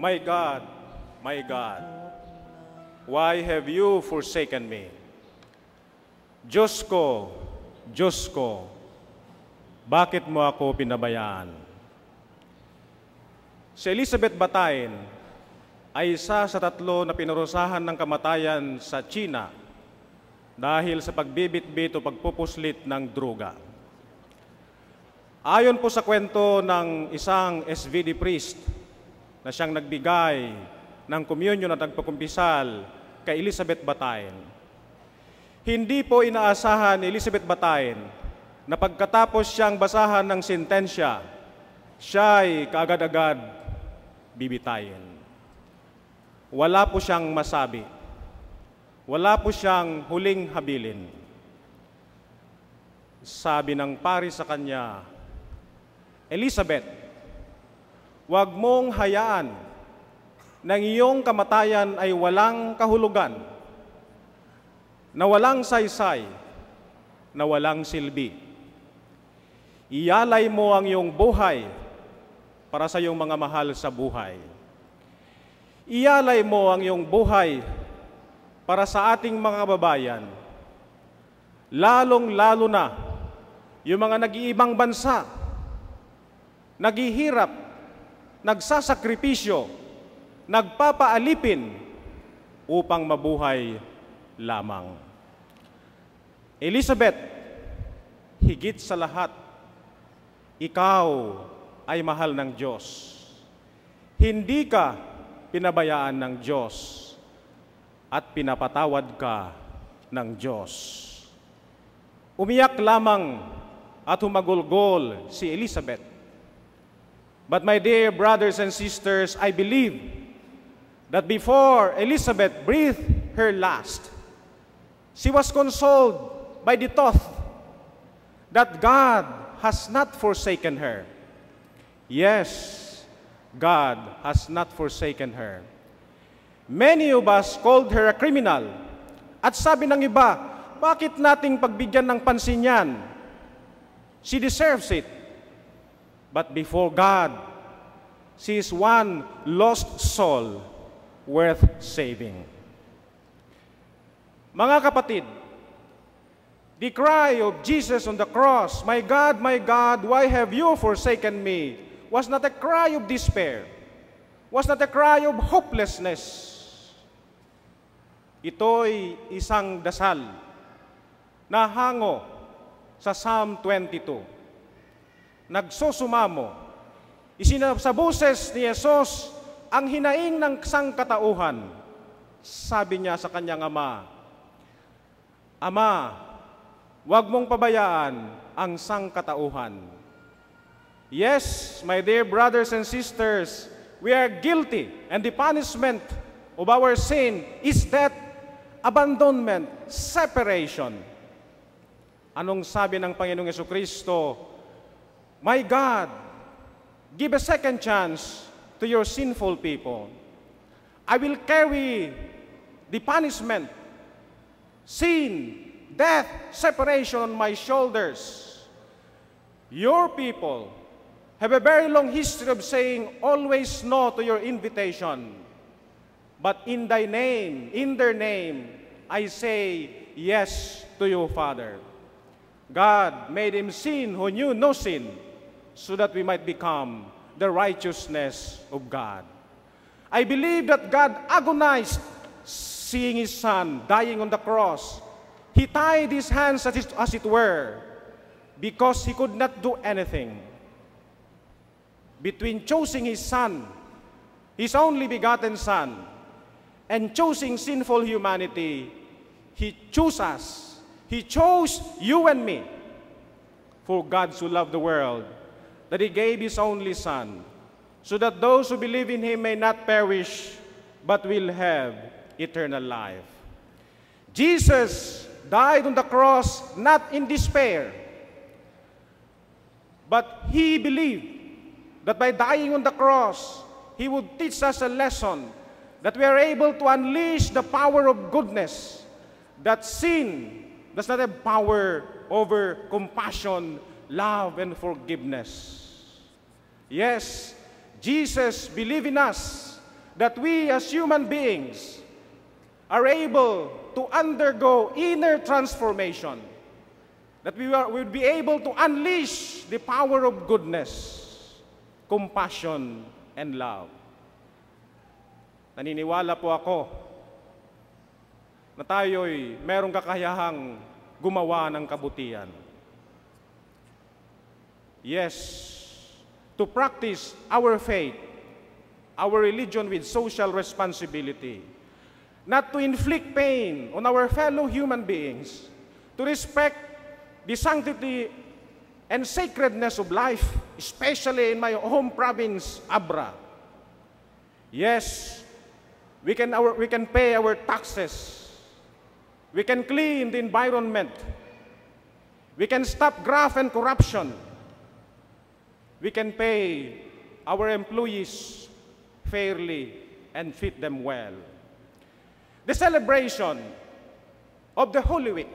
my God, why have you forsaken me? Diyos ko, bakit mo ako pinabayaan? Si Elizabeth Batayin ay isa sa 3 na pinarusahan ng kamatayan sa China dahil sa pagbibitbit o pagpupuslit ng droga. Ayon po sa kwento ng isang SVD priest na siyang nagbigay ng communion at nagpakumpisal kay Elizabeth Batayin, hindi po inaasahan ni Elizabeth Batayin na pagkatapos siyang basahan ng sentensya, siya'y kaagad-agad bibitayin. Wala po siyang masabi. Wala po siyang huling habilin. Sabi ng pari sa kanya, Elizabeth, huwag mong hayaan na iyong kamatayan ay walang kahulugan, na walang saysay, na walang silbi. Iyalay mo ang iyong buhay para sa iyong mga mahal sa buhay. Iyalay mo ang iyong buhay para sa ating mga kababayan, lalong-lalo na yung mga nag-iibang bansa, naghihirap, nagsasakripisyo, nagpapaalipin upang mabuhay lamang. Elizabeth, higit sa lahat, ikaw ay mahal ng Diyos. Hindi ka pinabayaan ng Diyos at pinapatawad ka ng Diyos. Umiyak lamang at humagulgol si Elizabeth. But my dear brothers and sisters, I believe that before Elizabeth breathed her last, she was consoled by the thought that God has not forsaken her. Yes, God has not forsaken her. Many of us called her a criminal. At sabi ng iba, bakit nating pagbigyan ng pansin yan? She deserves it. But before God, she is one lost soul worth saving. Mga kapatid, the cry of Jesus on the cross, my God, why have you forsaken me?" was not a cry of despair, was not a cry of hopelessness. Ito'y isang dasal na hango sa Psalm 22. Nagsusumamo, sa boses ni Jesus ang hinaing ng sangkatauhan. Sabi niya sa kanyang ama, Ama, huwag mong pabayaan ang sangkatauhan. Yes, my dear brothers and sisters, we are guilty, and the punishment of our sin is death, abandonment, separation. Anong sabi ng Panginoong Jesucristo? My God, give a second chance to your sinful people. I will carry the punishment, sin, death, separation on my shoulders. Your people have a very long history of saying always no to your invitation. But in thy name, in their name, I say yes to you, Father. God made him sin who knew no sin, so that we might become the righteousness of God. I believe that God agonized seeing his Son dying on the cross. He tied his hands as it were, because he could not do anything. Between choosing his Son, his only begotten Son, and choosing sinful humanity, he chose us. He chose you and me. For God so loved the world that he gave his only Son, so that those who believe in him may not perish, but will have eternal life. Jesus died on the cross not in despair, but he believed that by dying on the cross, he would teach us a lesson that we are able to unleash the power of goodness, that sin does not have power over compassion, love, and forgiveness. Yes, Jesus believed in us that we as human beings are able to undergo inner transformation, that we will be able to unleash the power of goodness, compassion, and love. Naniniwala po ako na tayo'y merong kakayahang gumawa ng kabutihan. Yes, to practice our faith, our religion with social responsibility, not to inflict pain on our fellow human beings, to respect the sanctity and sacredness of life, especially in my home province, Abra. Yes, we can pay our taxes. We can clean the environment. We can stop graft and corruption. We can pay our employees fairly and treat them well. The celebration of the Holy Week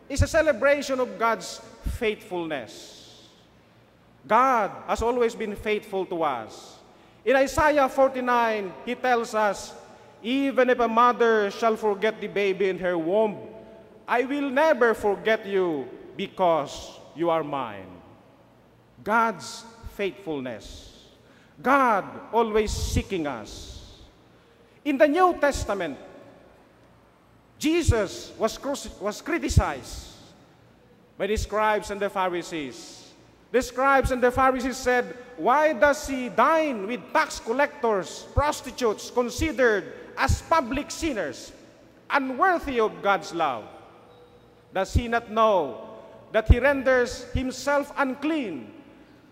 is a celebration of God's faithfulness. God has always been faithful to us. In Isaiah 49, He tells us, even if a mother shall forget the baby in her womb, I will never forget you because you are mine. God's faithfulness. God always seeking us. In the New Testament, Jesus was criticized by the scribes and the Pharisees. The scribes and the Pharisees said, why does he dine with tax collectors, prostitutes, considered as public sinners, unworthy of God's love? Does he not know that he renders himself unclean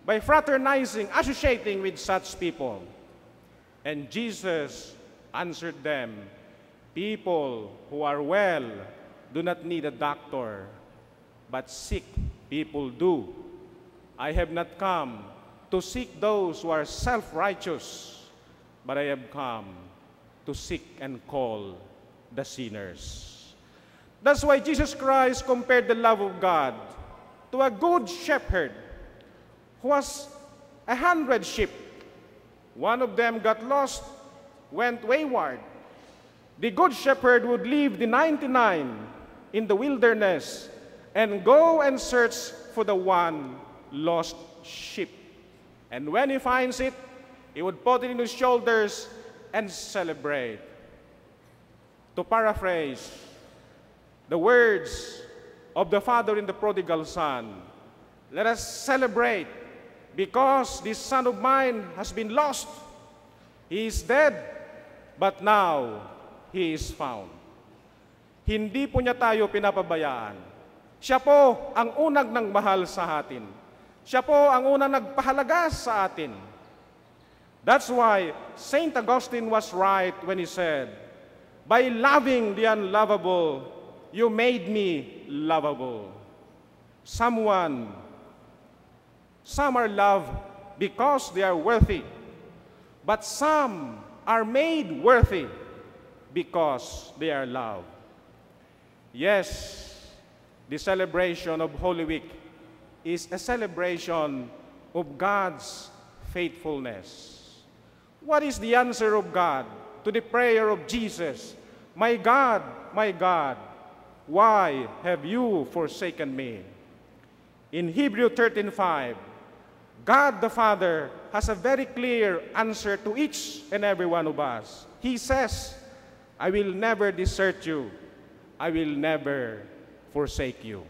by fraternizing, associating with such people? And Jesus answered them, people who are well do not need a doctor, but sick people do. I have not come to seek those who are self-righteous, but I have come to seek and call the sinners. That's why Jesus Christ compared the love of God to a good shepherd who has 100 sheep. One of them got lost, went wayward. The good shepherd would leave the 99 in the wilderness and go and search for the one lost sheep. And when he finds it, he would put it in his shoulders and celebrate. To paraphrase the words of the father in the prodigal son, let us celebrate because this son of mine has been lost. He is dead, but now he is found. Hindi po niya tayo pinapabayaan. Siya po ang unang nagmahal sa atin. Siya po ang unang nagpahalaga sa atin. That's why Saint Augustine was right when he said, by loving the unlovable, you made me lovable. Some are loved because they are worthy, but some are made worthy because they are loved. Yes, the celebration of Holy Week is a celebration of God's faithfulness. What is the answer of God to the prayer of Jesus? My God, why have you forsaken me? In Hebrew 13:5, God the Father has a very clear answer to each and every one of us. He says, I will never desert you. I will never forsake you.